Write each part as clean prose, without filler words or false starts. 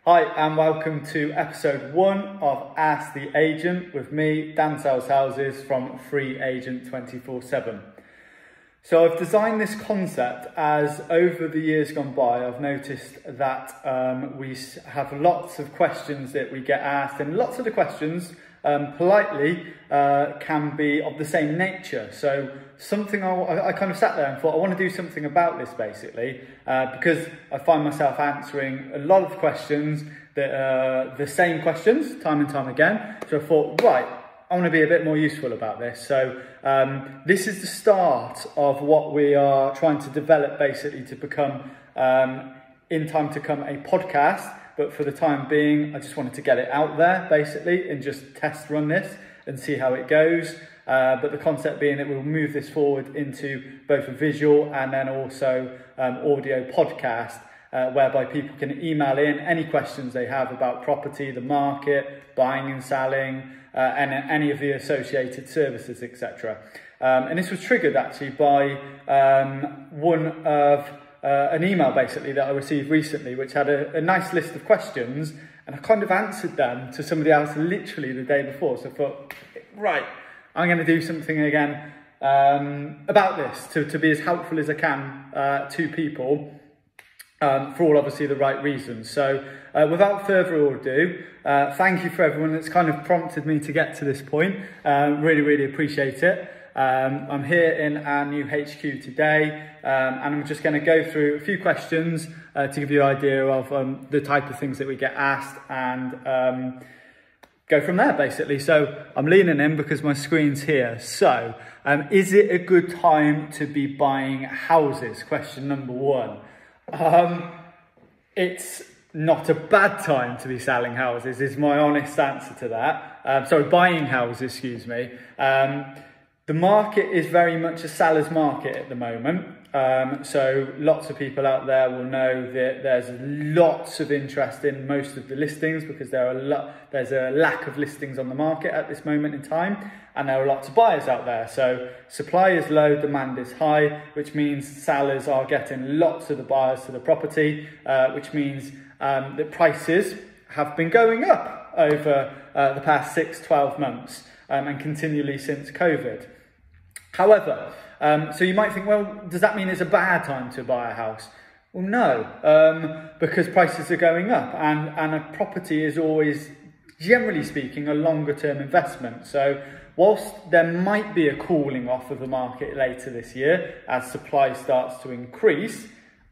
Hi and welcome to episode 1 of Ask the Agent with me, Dan Sells Houses from Free Agent 24/7. So I've designed this concept as over the years gone by, I've noticed that we have lots of questions that we get asked, and lots of the questions politely can be of the same nature. So something I kind of sat there and thought I want to do something about this basically because I find myself answering a lot of questions that are the same questions time and time again. So I thought, right, I want to be a bit more useful about this. So this is the start of what we are trying to develop basically to become, in time to come, a podcast. But for the time being, I just wanted to get it out there basically and just test run this and see how it goes. But the concept being that we'll move this forward into both a visual and then also audio podcast, whereby people can email in any questions they have about property, the market, buying and selling, and any of the associated services, etc. And this was triggered actually by one of an email basically that I received recently, which had a nice list of questions, and I kind of answered them to somebody else literally the day before. So I thought, right, I'm going to do something again about this to be as helpful as I can to people for all obviously the right reasons. So without further ado, thank you for everyone that's kind of prompted me to get to this point. Really appreciate it. I'm here in our new HQ today, and I'm just going to go through a few questions to give you an idea of the type of things that we get asked and go from there basically. So I'm leaning in because my screen's here. So is it a good time to be buying houses? Question number 1. It's not a bad time to be selling houses is my honest answer to that. Sorry, buying houses, excuse me. The market is very much a seller's market at the moment. So lots of people out there will know that there's lots of interest in most of the listings because there's a lack of listings on the market at this moment in time, and there are lots of buyers out there. So supply is low, demand is high, which means sellers are getting lots of the buyers to the property, which means that prices have been going up over the past 6-12 months and continually since COVID. However, so you might think, well, does that mean it's a bad time to buy a house? Well, no, because prices are going up, and a property is always, generally speaking, a longer term investment. So whilst there might be a cooling off of the market later this year as supply starts to increase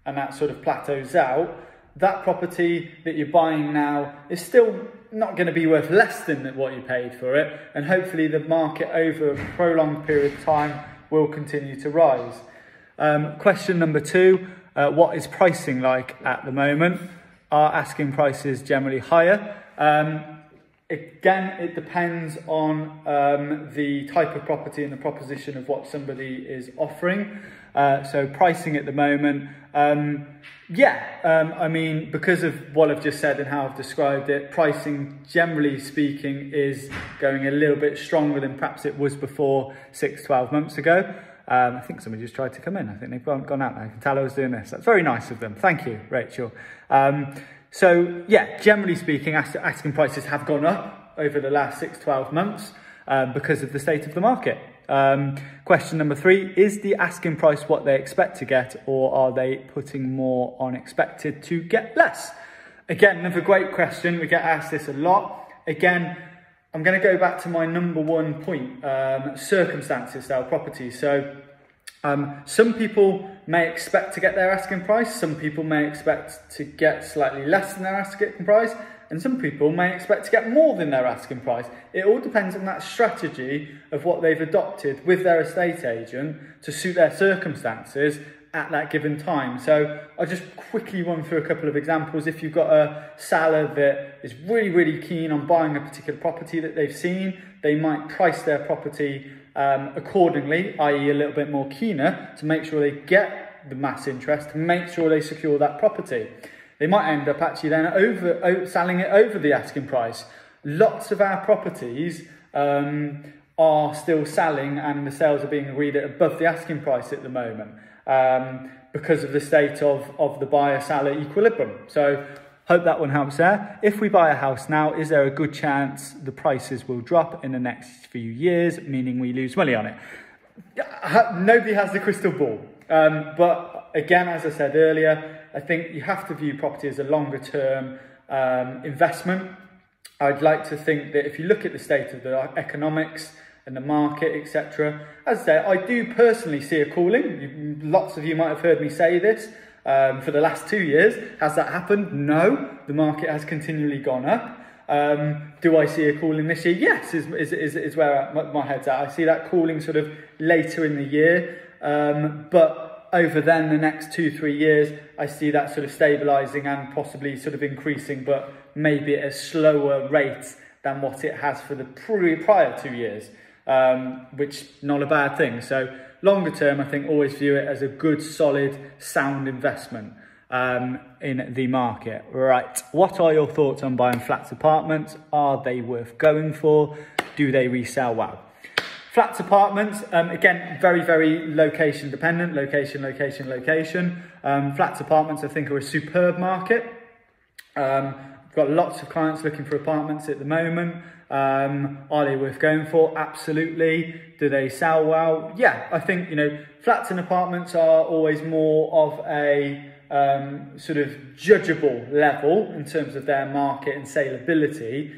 and that sort of plateaus out, that property that you're buying now is still not going to be worth less than what you paid for it, and hopefully the market over a prolonged period of time will continue to rise. Question number 2, what is pricing like at the moment? Are asking prices generally higher? Again, it depends on the type of property and the proposition of what somebody is offering. So pricing at the moment, I mean, because of what I've just said and how I've described it, pricing, generally speaking, is going a little bit stronger than perhaps it was before 6-12 months ago. I think somebody just tried to come in. I think they've gone out now. I can tell I was doing this. That's very nice of them. Thank you, Rachel. So, yeah, generally speaking, asking prices have gone up over the last 6-12 months because of the state of the market. Question number 3, is the asking price what they expect to get, or are they putting more on expected to get less? Again, another great question. We get asked this a lot. Again, I'm going to go back to my number 1 point, circumstances style properties. So some people may expect to get their asking price, some people may expect to get slightly less than their asking price, and some people may expect to get more than their asking price. It all depends on that strategy of what they've adopted with their estate agent to suit their circumstances at that given time. So I'll just quickly run through a couple of examples. If you've got a seller that is really keen on buying a particular property that they've seen, they might price their property accordingly, i.e. a little bit more keener to make sure they get the mass interest, to make sure they secure that property. They might end up actually then selling it over the asking price. Lots of our properties are still selling, and the sales are being agreed at above the asking price at the moment because of the state of the buyer-seller equilibrium. So Hope that one helps there. If we buy a house now, is there a good chance the prices will drop in the next few years, meaning we lose money on it? Nobody has the crystal ball. But again, as I said earlier, I think you have to view property as a longer term investment. I'd like to think that if you look at the state of the economics and the market, etc., as I say, I do personally see a cooling. Lots of you might have heard me say this. For the last 2 years, has that happened? No, the market has continually gone up. Do I see a cooling this year? Yes, is where my head's at. I see that cooling sort of later in the year, but over then the next 2-3 years, I see that sort of stabilising and possibly sort of increasing, but maybe at a slower rate than what it has for the prior 2 years, which not a bad thing. So longer term, I think always view it as a good, solid, sound investment in the market. Right, what are your thoughts on buying flats, apartments? Are they worth going for? Do they resell well? Flats, apartments, again, very, very location dependent, location. Flats, apartments, I think, are a superb market. I've got lots of clients looking for apartments at the moment. Are they worth going for? Absolutely. Do they sell well? Yeah, I think, flats and apartments are always more of a sort of judgeable level in terms of their market and saleability.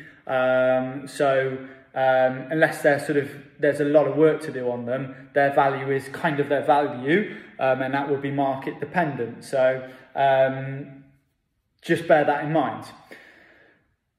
Unless there's a lot of work to do on them, their value is kind of their value, and that will be market dependent. So just bear that in mind.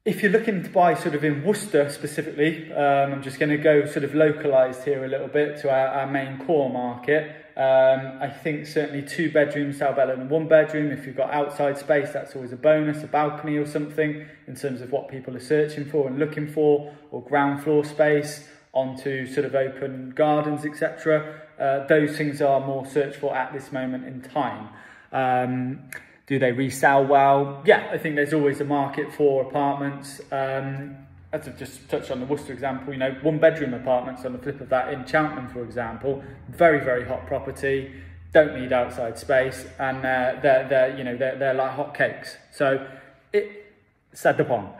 If you're looking to buy sort of in Worcester specifically, I'm just going to go sort of localised here a little bit to our main core market. I think certainly 2 bedrooms sell better than 1 bedroom. If you've got outside space, that's always a bonus, a balcony or something in terms of what people are searching for and looking for, or ground floor space onto sort of open gardens, etc. Those things are more searched for at this moment in time. Do they resell well? Yeah, I think there's always a market for apartments. As I've just touched on the Worcester example, 1 bedroom apartments on the flip of that in Cheltenham, for example, very, very hot property, don't need outside space, and they're like hot cakes. So said upon.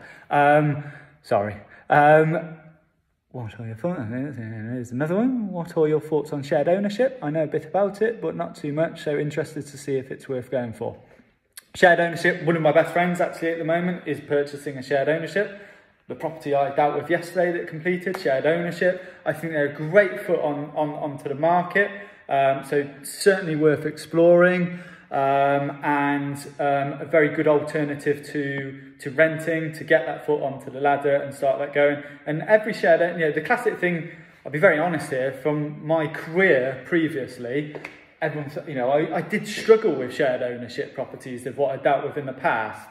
Sorry. What are your thoughts? There's another one. What are your thoughts on shared ownership? I know a bit about it, but not too much. So interested to see if it's worth going for. Shared ownership, one of my best friends actually at the moment is purchasing a shared ownership. The property I dealt with yesterday that completed, shared ownership. I think they're a great foot onto the market. So certainly worth exploring, and a very good alternative to renting, to get that foot onto the ladder and start that going. And every shared, the classic thing, I'll be very honest here, from my career previously, everyone's, I did struggle with shared ownership properties of what I dealt with in the past.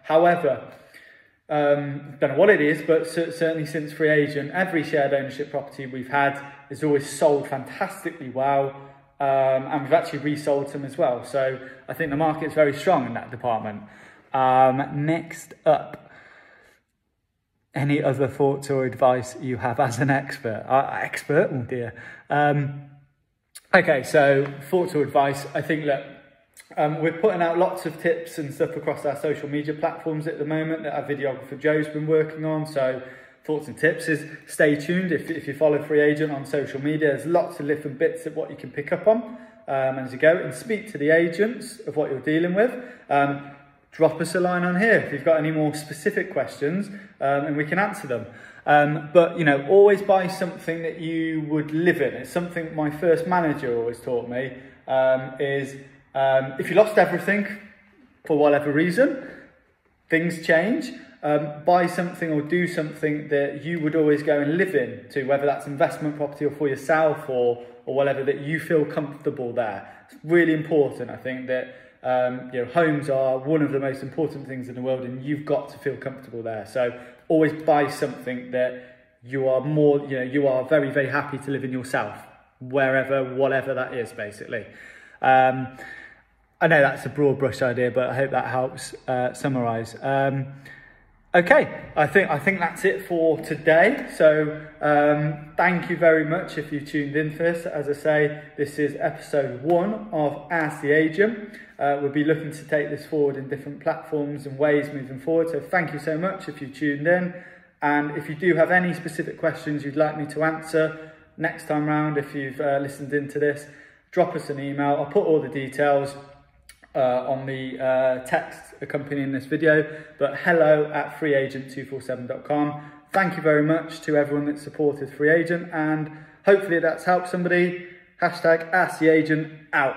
However, don't know what it is, but certainly since Free Agent, every shared ownership property we've had is always sold fantastically well, and we've actually resold some as well. So I think the market's very strong in that department. Next up, any other thoughts or advice you have as an expert? Expert? Oh dear. Okay, so thoughts or advice. I think that we're putting out lots of tips and stuff across our social media platforms at the moment that our videographer Joe's been working on. So thoughts and tips is stay tuned. If you follow Free Agent on social media, there's lots of different bits of what you can pick up on as you go, and speak to the agents of what you're dealing with. Drop us a line on here if you've got any more specific questions, and we can answer them. But, always buy something that you would live in. It's something my first manager always taught me, is if you lost everything for whatever reason, things change. Buy something or do something that you would always go and live in to, whether that's investment property or for yourself or whatever, that you feel comfortable there. It's really important, I think, that homes are one of the most important things in the world, and you've got to feel comfortable there. So always buy something that you are you are very, very happy to live in yourself, wherever, whatever that is, basically. I know that's a broad brush idea, but I hope that helps summarise. Okay, I think that's it for today. So thank you very much if you tuned in for this. As I say, this is episode 1 of Ask the Agent. We'll be looking to take this forward in different platforms and ways moving forward. So thank you so much if you tuned in. And if you do have any specific questions you'd like me to answer next time round, if you've listened into this, drop us an email. I'll put all the details on the text accompanying this video, but hello@freeagent247.com. Thank you very much to everyone that supported Free Agent, and hopefully that's helped somebody. #AskTheAgent out.